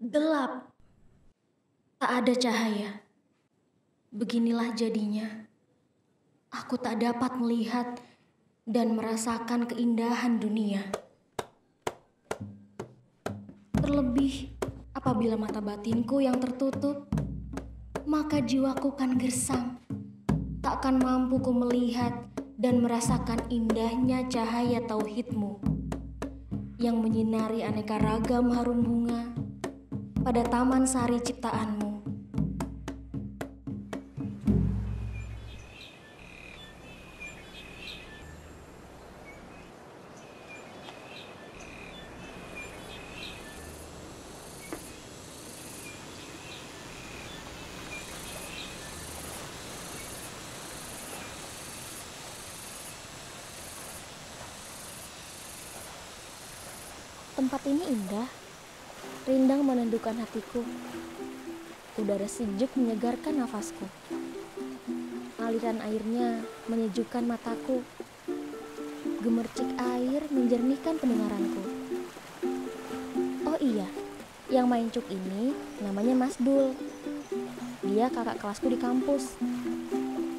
Gelap, tak ada cahaya. Beginilah jadinya. Aku tak dapat melihat dan merasakan keindahan dunia. Terlebih apabila mata batinku yang tertutup, maka jiwaku kan gersang. Takkan mampu ku melihat dan merasakan indahnya cahaya tauhidmu yang menyinari aneka ragam harum bunga pada taman sari ciptaanmu. Tempat ini indah, rindang menendukan hatiku. Udara sejuk menyegarkan nafasku. Aliran airnya menyejukkan mataku. Gemercik air menjernihkan pendengaranku. Oh iya, yang main cuk ini namanya Mas Dul. Dia kakak kelasku di kampus.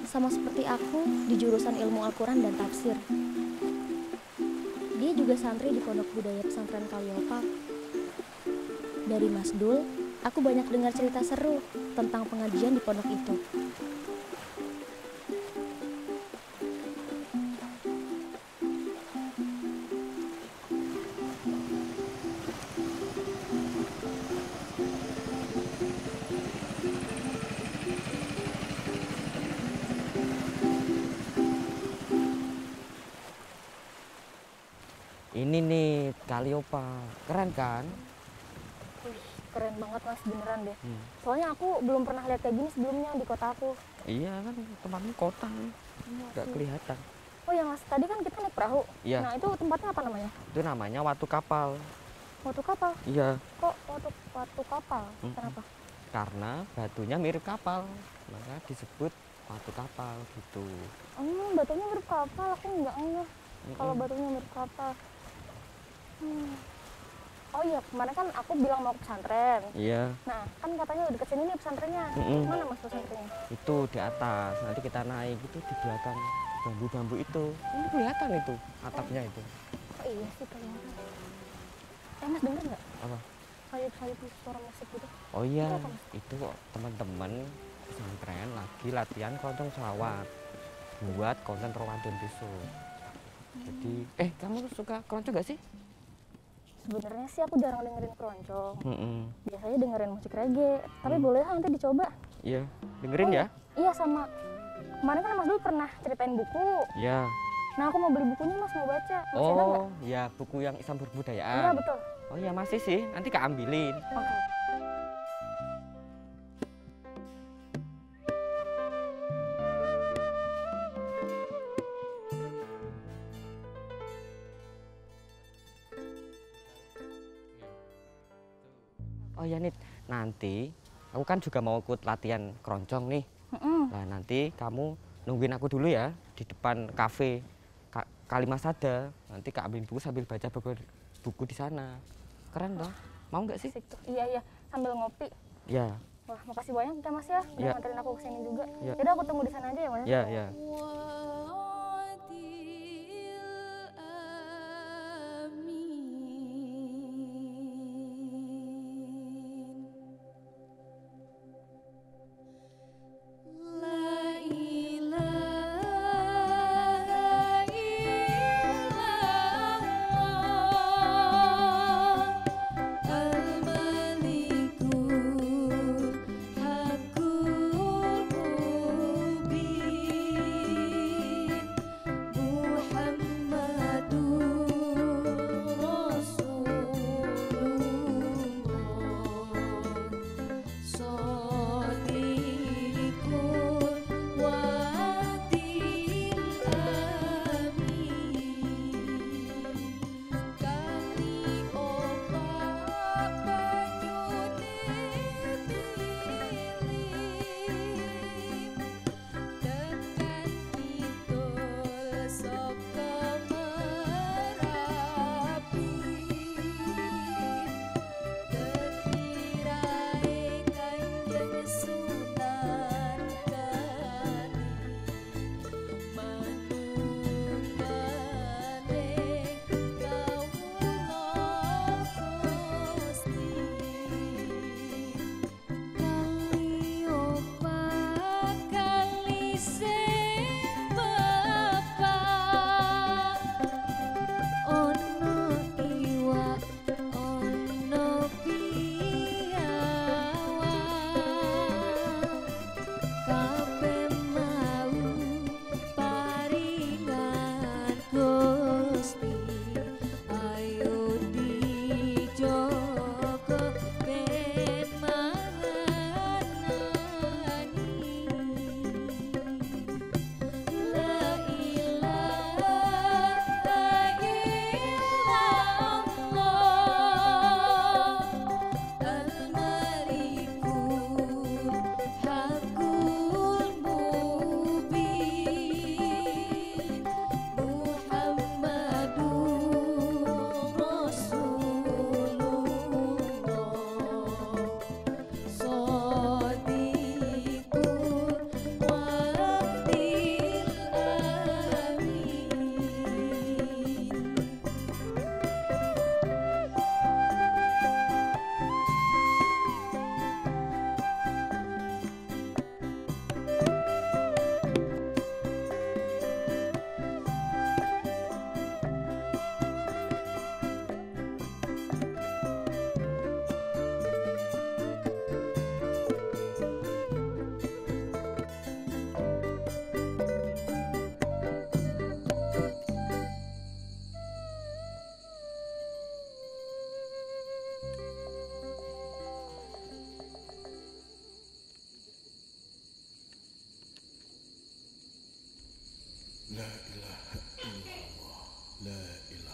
Sama seperti aku di jurusan ilmu Al-Quran dan tafsir. Dia juga santri di Pondok Budaya Pesantren Kaliopak. Dari Mas Dul, aku banyak dengar cerita seru tentang pengajian di pondok itu. Ini nih Kaliopa, keren kan? Wih, keren banget Mas, beneran deh. Soalnya aku belum pernah lihat kayak gini sebelumnya di kota aku. Iya kan, tempatnya kota nih, Iya nggak sih. kelihatan. Oh ya Mas, tadi kan kita naik perahu. Iya. Nah itu tempatnya apa namanya? Itu namanya Watu Kapal. Watu kapal. Iya, Kok watu kapal? Kenapa? karena batunya mirip kapal, maka disebut Watu Kapal gitu. Batunya mirip kapal, aku nggak ngeh kalau batunya mirip kapal. Oh iya, kemarin kan aku bilang mau ke pesantren. Iya, Nah, kan katanya udah kesini nih pesantrennya. Mana Mas pesantrennya? itu di atas. Nanti kita naik itu di belakang bambu-bambu itu. Ini kelihatan itu atapnya itu. Oh iya sih kelihatan. Mas denger nggak? Apa? Kayak suara musik gitu. Oh iya, Itu apa, Mas? itu teman-teman pesantren lagi latihan keroncong selawat buat konten Ramadan besok. Jadi, kamu suka keroncong gak sih? Sebenarnya sih aku jarang dengerin keroncong. Biasanya dengerin musik reggae. Tapi boleh nanti dicoba. Iya, dengerin Oh, ya. Iya sama. Kemarin kan Mas dulu pernah ceritain buku. Iya. Nah aku mau beli bukunya Mas, mau baca. Masih ada nggak? Oh, ya buku yang Islam Iya berbudayaan. betul. Oh iya masih sih, nanti Kak ambilin. Oke. Oh ya Nit, nanti aku kan juga mau ikut latihan keroncong nih. Nah nanti kamu nungguin aku dulu ya di depan kafe Kalimasada. Nanti Kak ambil buku sambil baca buku di sana. Keren dong. Mau nggak sih? Asik tuh. Iya, sambil ngopi. Ya, Wah, makasih banyak ya Mas ya, udah Iya. nganterin aku ke sini juga. Iya. Yaudah aku tunggu di sana aja ya Mas. ya, ya.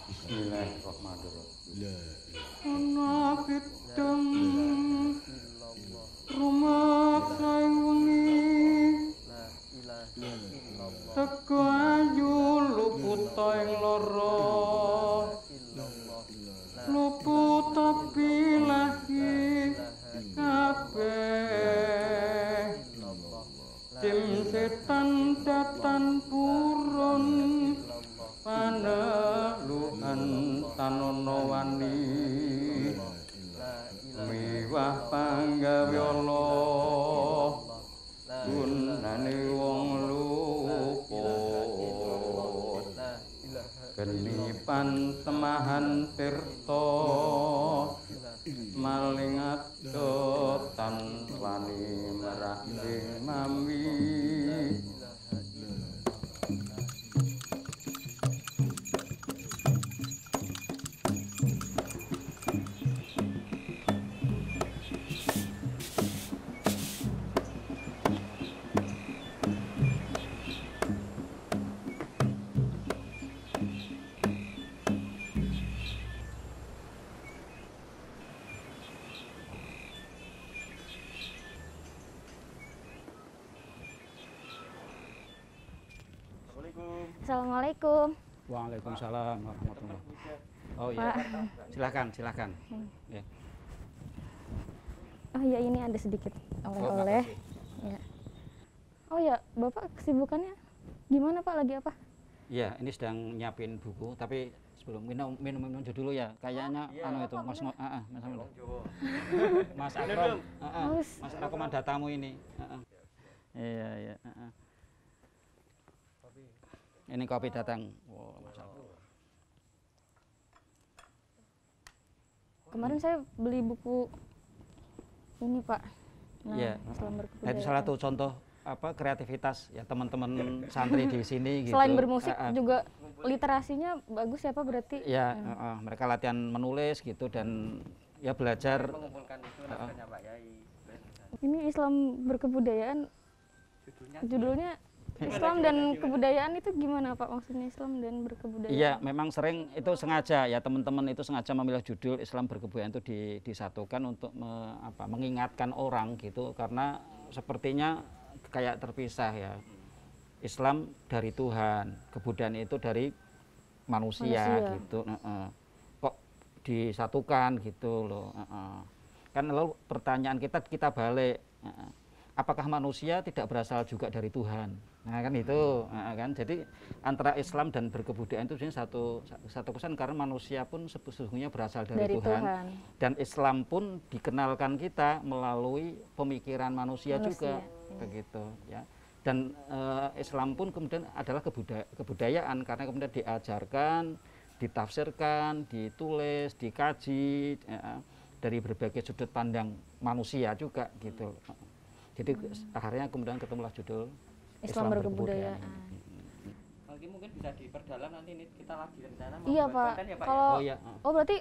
Bismillahirrahmanirrahim. Ana gedeng rumah saing wengi teko ayu luput ing lara luput tapi lagi kabeh tim setan datan purun panelukan tanono wani miwah panggawe Allah gunane wong luput genipan temahan tirta maling adotan wani merah mami. Assalamualaikum. Waalaikumsalam warahmatullahi wabarakatuh. Oh iya, silakan. Ya. Oh ya, ini ada sedikit oleh-oleh. Ya. Oh ya, Bapak kesibukannya gimana Pak? Lagi apa? Iya, ini sedang nyiapin buku, tapi sebelum minum dulu ya. Kayaknya itu Mas Akrom. Mas Akrom ada tamu ini. Iya. Ini kopi datang. Wow, Kemarin saya beli buku ini Pak. Iya. Islam Nah, berkebudayaan. itu salah satu contoh kreativitas ya teman-teman santri di sini gitu. Selain bermusik juga literasinya bagus ya Pak berarti? Ya, mereka latihan menulis gitu dan ya belajar. Mengumpulkan itu naskahnya Pak Yai. Ini Islam berkebudayaan. Judulnya Islam dan kebudayaan itu gimana Pak? Maksudnya Islam dan berkebudayaan? Iya, memang sering itu sengaja ya teman-teman itu sengaja memilih judul Islam berkebudayaan itu disatukan untuk mengingatkan orang gitu karena sepertinya kayak terpisah ya. Islam dari Tuhan, kebudayaan itu dari manusia. Gitu. Kok disatukan gitu loh. Kan lalu pertanyaan kita balik. Apakah manusia tidak berasal juga dari Tuhan? Nah kan itu, kan jadi antara Islam dan berkebudayaan itu sebenarnya satu kesan karena manusia pun sesungguhnya berasal dari Tuhan. Dan Islam pun dikenalkan kita melalui pemikiran manusia juga, begitu ya. Dan Islam pun kemudian adalah kebudayaan karena kemudian diajarkan, ditafsirkan, ditulis, dikaji ya, dari berbagai sudut pandang manusia juga gitu. Jadi akhirnya kemudian ketemulah judul Islam berkebudayaan. Nanti mungkin bisa diperdalam nanti ini kita lagi rencana mau Iya buat Pak. konten ya Pak. Kalau Oh, iya. berarti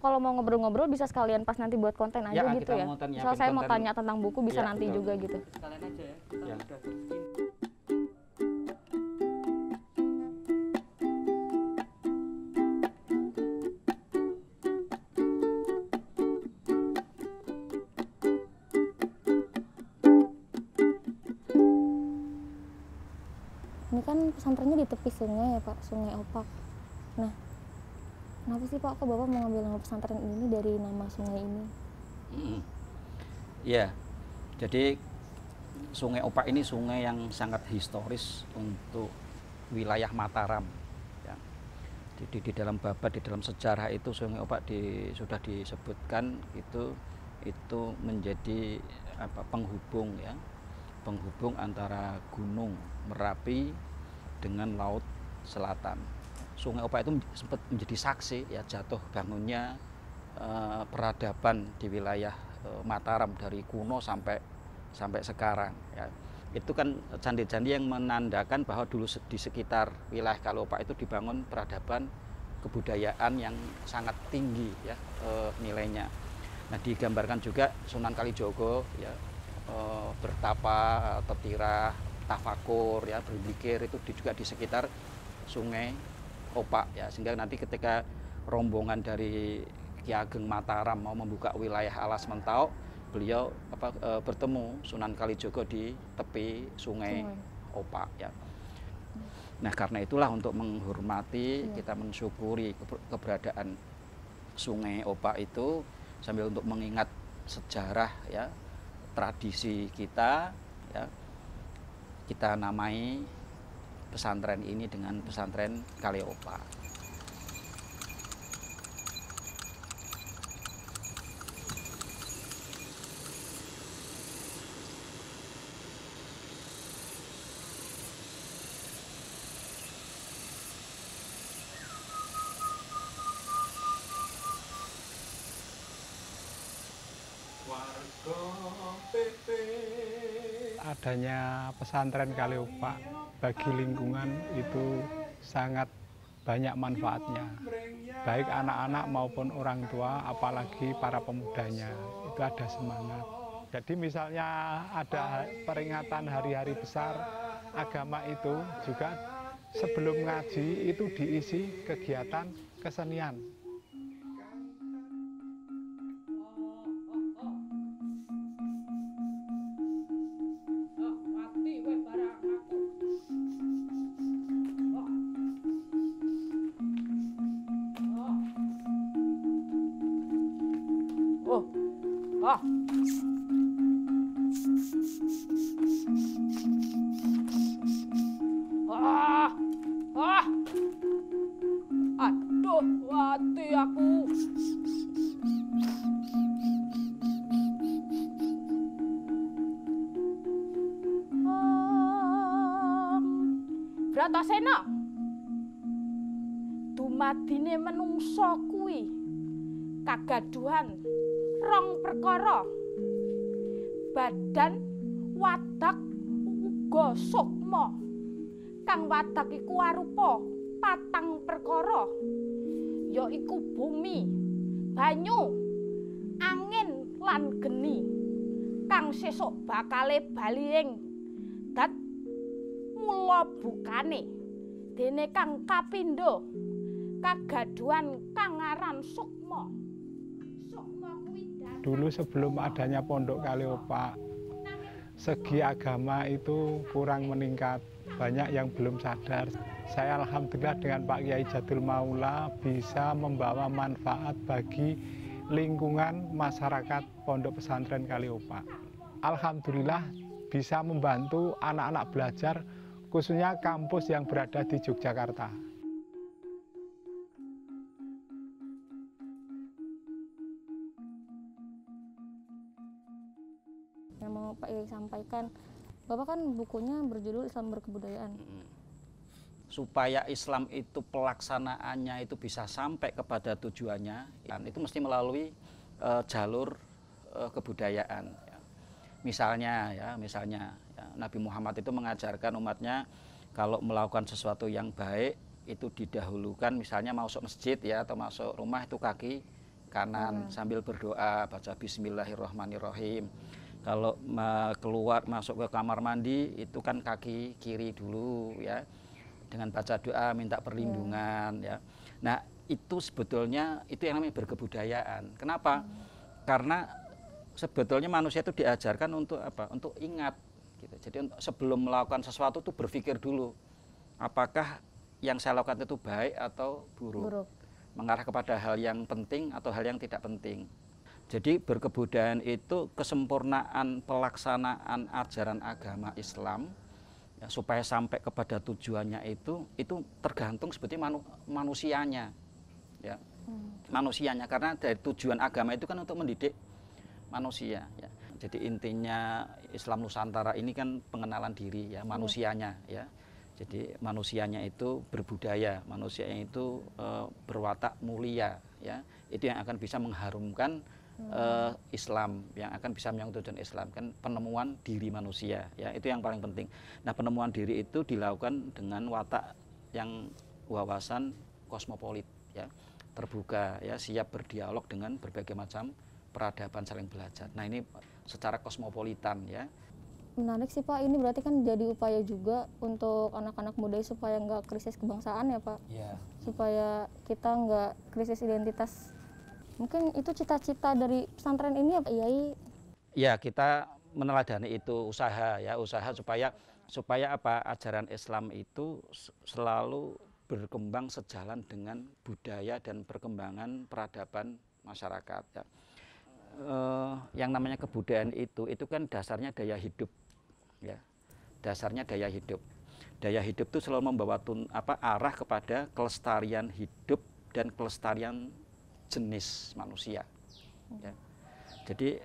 kalau mau ngobrol-ngobrol bisa sekalian pas nanti buat konten aja Ya, gitu kita ya. mau Misal saya mau konten. tanya tentang buku bisa Ya, nanti betul. juga gitu. Sekalian aja ya. Kita Ya. udah begini. Ini kan pesantrennya di tepi sungai ya Pak, Sungai Opak. Nah, kenapa sih Pak kok Bapak mau ngambil nama pesantren ini dari nama sungai ini? Ya, jadi Sungai Opak ini sungai yang sangat historis untuk wilayah Mataram. Ya. Di dalam babat, di dalam sejarah itu Sungai Opak sudah disebutkan itu menjadi penghubung ya, penghubung antara Gunung Merapi dengan Laut Selatan. Sungai Opak itu sempat menjadi saksi ya jatuh bangunnya peradaban di wilayah Mataram dari kuno sampai sekarang ya. Itu kan candi-candi yang menandakan bahwa dulu di sekitar wilayah Kalopak itu dibangun peradaban kebudayaan yang sangat tinggi ya nilainya. Nah, digambarkan juga Sunan Kalijogo ya bertapa, tetirah, tafakur ya, berpikir itu juga di sekitar Sungai Opak ya, sehingga nanti ketika rombongan dari Ki Ageng Mataram mau membuka wilayah Alas Mentau, beliau bertemu Sunan Kalijogo di tepi Sungai Opak ya. Nah, karena itulah untuk menghormati, kita mensyukuri keberadaan Sungai Opak itu, sambil untuk mengingat sejarah ya, tradisi kita ya, kita namai pesantren ini dengan pesantren Kali Opak. Adanya pesantren Kali Opak bagi lingkungan itu sangat banyak manfaatnya, baik anak-anak maupun orang tua, apalagi para pemudanya itu ada semangat. Jadi misalnya ada peringatan hari-hari besar agama itu juga sebelum ngaji itu diisi kegiatan kesenian. Aduh, mati aku. Bratasena, dumadine menungsa kuwi kagaduhan rong perkara. Badan wadak uga sukma. Kang wadak iku arupa patang perkara, yaiku bumi, banyu, angin lan geni, kang sesuk bakale bali ing dat mula bukane dene kang kapindho kagaduhan kang aran sukma. Sukma kuwi Dulu sebelum adanya Pondok Kali Opak, segi agama itu kurang meningkat, banyak yang belum sadar. Saya alhamdulillah dengan Pak Kiai Jadul Maula bisa membawa manfaat bagi lingkungan masyarakat Pondok Pesantren Kali Opak. Alhamdulillah bisa membantu anak-anak belajar, khususnya kampus yang berada di Yogyakarta. Yang mau Pak Kiai sampaikan, Bapak kan bukunya berjudul Islam Berkebudayaan. Supaya Islam itu pelaksanaannya itu bisa sampai kepada tujuannya, dan itu mesti melalui jalur kebudayaan. Ya. Misalnya ya, Nabi Muhammad itu mengajarkan umatnya kalau melakukan sesuatu yang baik itu didahulukan, misalnya masuk masjid ya atau masuk rumah itu kaki kanan sambil berdoa, baca Bismillahirrahmanirrahim. Kalau keluar masuk ke kamar mandi itu kan kaki kiri dulu ya, dengan baca doa minta perlindungan ya. Nah itu sebetulnya itu yang namanya berkebudayaan. Kenapa? Karena sebetulnya manusia itu diajarkan untuk apa? Untuk ingat. Gitu. Jadi sebelum melakukan sesuatu itu berpikir dulu, apakah yang saya lakukan itu baik atau buruk. Mengarah kepada hal yang penting atau hal yang tidak penting. Jadi berkebudayaan itu kesempurnaan pelaksanaan ajaran agama Islam. Ya, supaya sampai kepada tujuannya itu tergantung sebetulnya manusianya ya. Manusianya, karena dari tujuan agama itu kan untuk mendidik manusia ya. Jadi intinya Islam Nusantara ini kan pengenalan diri ya, manusianya ya. Jadi manusianya itu berbudaya, manusianya itu berwatak mulia ya. Itu yang akan bisa mengharumkan Islam, yang akan bisa menyangkut tujuan Islam, kan penemuan diri manusia ya, itu yang paling penting. Nah penemuan diri itu dilakukan dengan watak yang wawasan kosmopolit ya, terbuka ya, siap berdialog dengan berbagai macam peradaban, saling belajar. Nah ini secara kosmopolitan ya. Menarik sih Pak, ini berarti kan jadi upaya juga untuk anak-anak muda supaya nggak krisis kebangsaan ya Pak? Iya. Supaya kita nggak krisis identitas. Mungkin itu cita-cita dari pesantren ini ya Pak Yai? Ya, kita meneladani itu usaha supaya apa, ajaran Islam itu selalu berkembang sejalan dengan budaya dan perkembangan peradaban masyarakat ya. Yang namanya kebudayaan itu kan dasarnya daya hidup ya, dasarnya daya hidup. Daya hidup itu selalu membawa arah kepada kelestarian hidup dan kelestarian jenis manusia ya. Jadi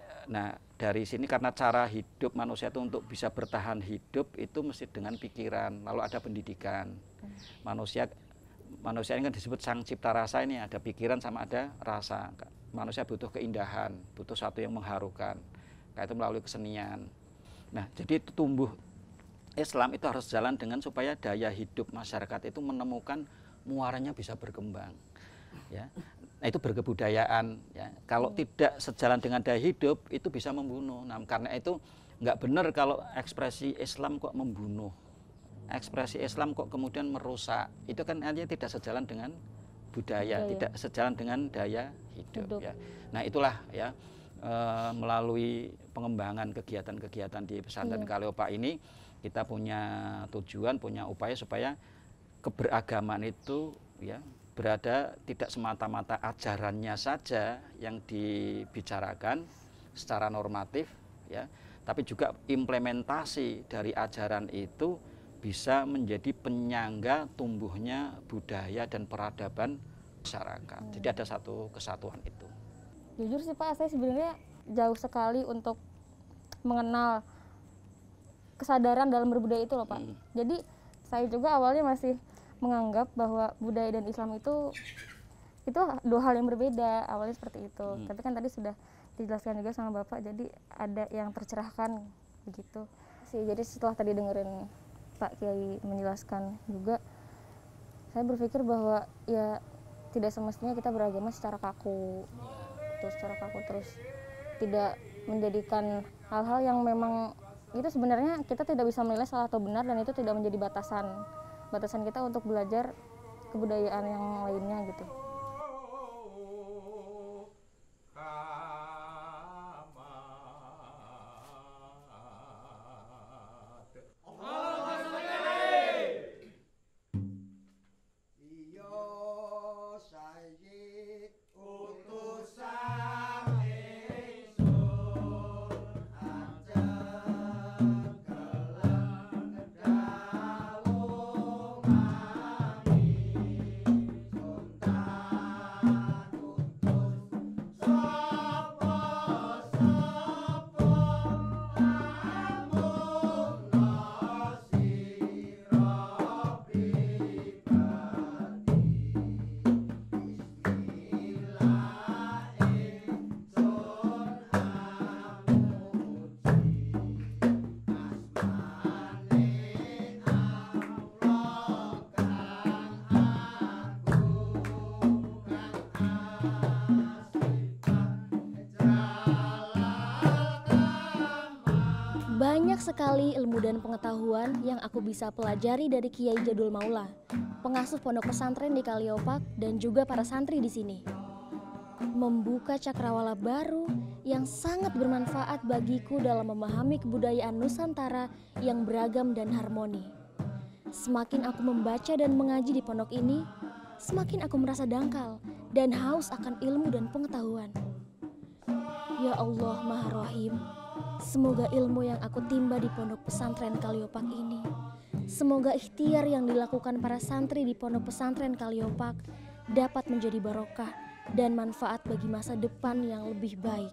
dari sini karena cara hidup manusia itu untuk bisa bertahan hidup itu mesti dengan pikiran, lalu ada pendidikan. Manusia ini kan disebut sang cipta rasa, ini ada pikiran sama ada rasa. Manusia butuh keindahan, butuh satu yang mengharukan, kayak itu melalui kesenian. Nah, jadi itu tumbuh Islam itu harus jalan dengan supaya daya hidup masyarakat itu menemukan muaranya bisa berkembang. Ya. Nah, itu berkebudayaan. Ya. Kalau tidak sejalan dengan daya hidup itu bisa membunuh. Nah, karena itu nggak benar kalau ekspresi Islam kok membunuh. Ekspresi Islam kok kemudian merusak. Itu kan artinya tidak sejalan dengan budaya, tidak sejalan dengan daya hidup. Ya. Nah, itulah ya melalui pengembangan kegiatan-kegiatan di pesantren Kaliyopak ini kita punya tujuan, punya upaya supaya keberagaman itu ya berada tidak semata-mata ajarannya saja yang dibicarakan secara normatif ya, tapi juga implementasi dari ajaran itu bisa menjadi penyangga tumbuhnya budaya dan peradaban masyarakat. Jadi ada satu kesatuan itu. Jujur sih Pak, saya sebenarnya jauh sekali untuk mengenal kesadaran dalam berbudaya itu loh Pak. Jadi saya juga awalnya masih menganggap bahwa budaya dan Islam itu dua hal yang berbeda, awalnya seperti itu. Tapi kan tadi sudah dijelaskan juga sama Bapak, jadi ada yang tercerahkan begitu. Jadi setelah tadi dengerin Pak Kiai menjelaskan juga, saya berpikir bahwa ya tidak semestinya kita beragama secara kaku, terus tidak menjadikan hal-hal yang memang itu sebenarnya kita tidak bisa menilai salah atau benar, dan itu tidak menjadi batasan kita untuk belajar kebudayaan yang lainnya gitu. Banyak sekali ilmu dan pengetahuan yang aku bisa pelajari dari Kiai Jadul Maula, pengasuh pondok pesantren di Kaliyopak dan juga para santri di sini. Membuka cakrawala baru yang sangat bermanfaat bagiku dalam memahami kebudayaan Nusantara yang beragam dan harmoni. Semakin aku membaca dan mengaji di pondok ini, semakin aku merasa dangkal dan haus akan ilmu dan pengetahuan. Ya Allah Maha Rahim, semoga ilmu yang aku timba di pondok pesantren Kaliyopak ini, semoga ikhtiar yang dilakukan para santri di pondok pesantren Kaliyopak dapat menjadi barokah dan manfaat bagi masa depan yang lebih baik.